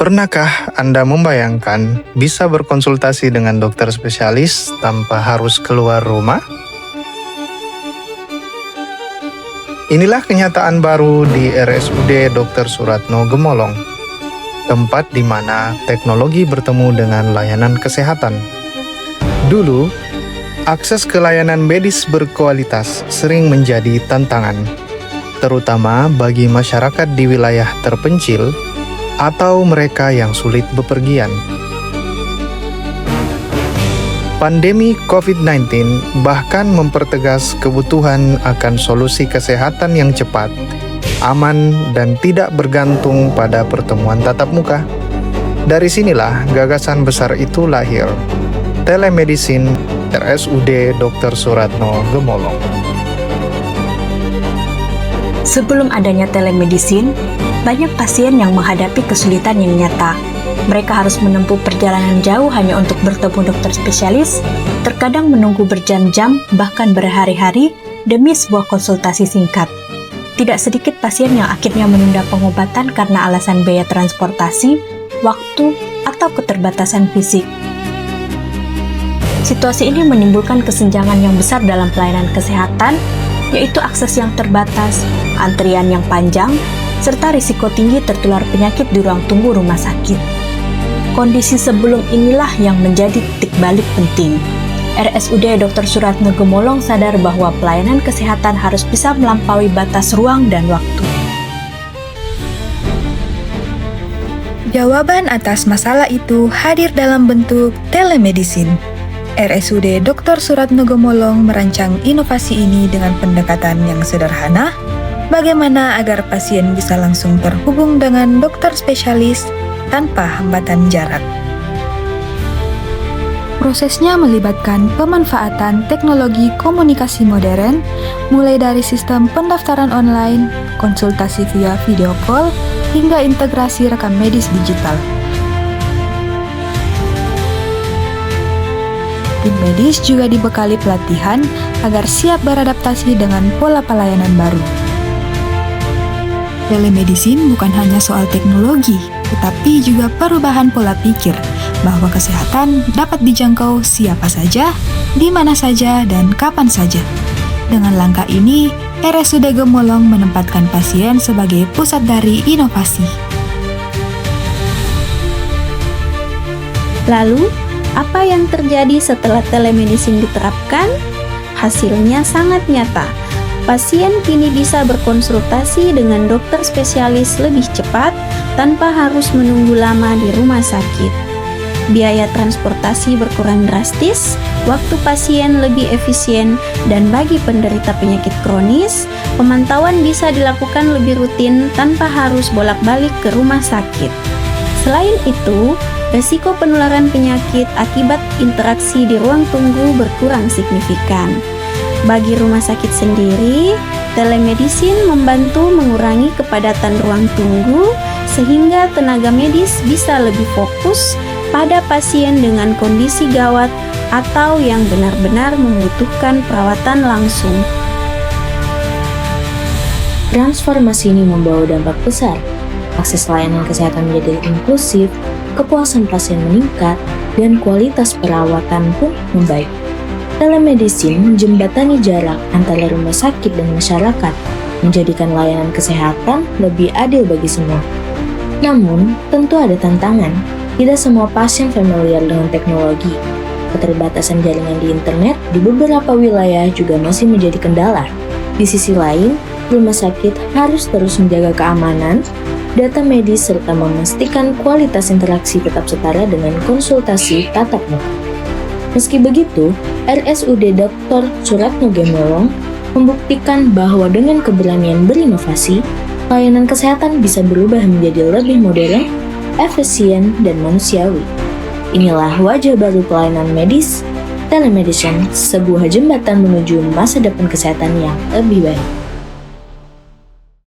Pernahkah Anda membayangkan bisa berkonsultasi dengan dokter spesialis tanpa harus keluar rumah? Inilah kenyataan baru di RSUD Dr. Suratno Gemolong, tempat di mana teknologi bertemu dengan layanan kesehatan. Dulu, akses ke layanan medis berkualitas sering menjadi tantangan, terutama bagi masyarakat di wilayah terpencil atau mereka yang sulit bepergian. Pandemi COVID-19 bahkan mempertegas kebutuhan akan solusi kesehatan yang cepat, aman, dan tidak bergantung pada pertemuan tatap muka. Dari sinilah gagasan besar itu lahir, telemedicine RSUD Dr. Suratno Gemolong. Sebelum adanya telemedicine, banyak pasien yang menghadapi kesulitan yang nyata. Mereka harus menempuh perjalanan jauh hanya untuk bertemu dokter spesialis, terkadang menunggu berjam-jam, bahkan berhari-hari, demi sebuah konsultasi singkat. Tidak sedikit pasien yang akhirnya menunda pengobatan karena alasan biaya transportasi, waktu, atau keterbatasan fisik. Situasi ini menimbulkan kesenjangan yang besar dalam pelayanan kesehatan, yaitu akses yang terbatas, antrian yang panjang, serta risiko tinggi tertular penyakit di ruang tunggu rumah sakit. Kondisi sebelum inilah yang menjadi titik balik penting. RSUD Dr. Suratno Gemolong sadar bahwa pelayanan kesehatan harus bisa melampaui batas ruang dan waktu. Jawaban atas masalah itu hadir dalam bentuk telemedicine. RSUD Dr. Suratno Gemolong merancang inovasi ini dengan pendekatan yang sederhana, bagaimana agar pasien bisa langsung terhubung dengan dokter spesialis tanpa hambatan jarak. Prosesnya melibatkan pemanfaatan teknologi komunikasi modern, mulai dari sistem pendaftaran online, konsultasi via video call, hingga integrasi rekam medis digital. Tim medis juga dibekali pelatihan agar siap beradaptasi dengan pola pelayanan baru. Telemedicine bukan hanya soal teknologi, tetapi juga perubahan pola pikir bahwa kesehatan dapat dijangkau siapa saja, di mana saja, dan kapan saja. Dengan langkah ini, RSUD Gemolong menempatkan pasien sebagai pusat dari inovasi. Lalu, apa yang terjadi setelah telemedicine diterapkan? Hasilnya sangat nyata. Pasien kini bisa berkonsultasi dengan dokter spesialis lebih cepat tanpa harus menunggu lama di rumah sakit. Biaya transportasi berkurang drastis, waktu pasien lebih efisien, dan bagi penderita penyakit kronis, pemantauan bisa dilakukan lebih rutin tanpa harus bolak-balik ke rumah sakit. Selain itu, resiko penularan penyakit akibat interaksi di ruang tunggu berkurang signifikan. Bagi rumah sakit sendiri, telemedicine membantu mengurangi kepadatan ruang tunggu sehingga tenaga medis bisa lebih fokus pada pasien dengan kondisi gawat atau yang benar-benar membutuhkan perawatan langsung. Transformasi ini membawa dampak besar. Akses layanan kesehatan menjadi inklusif, kepuasan pasien meningkat, dan kualitas perawatan pun membaik. Telemedicine menjembatani jarak antara rumah sakit dan masyarakat, menjadikan layanan kesehatan lebih adil bagi semua. Namun, tentu ada tantangan. Tidak semua pasien familiar dengan teknologi. Keterbatasan jaringan di internet di beberapa wilayah juga masih menjadi kendala. Di sisi lain, rumah sakit harus terus menjaga keamanan, data medis, serta memastikan kualitas interaksi tetap setara dengan konsultasi tatap muka. Meski begitu, RSUD Dr. Suratno Gemolong membuktikan bahwa dengan keberanian berinovasi, layanan kesehatan bisa berubah menjadi lebih modern, efisien, dan manusiawi. Inilah wajah baru pelayanan medis, telemedicine, sebuah jembatan menuju masa depan kesehatan yang lebih baik.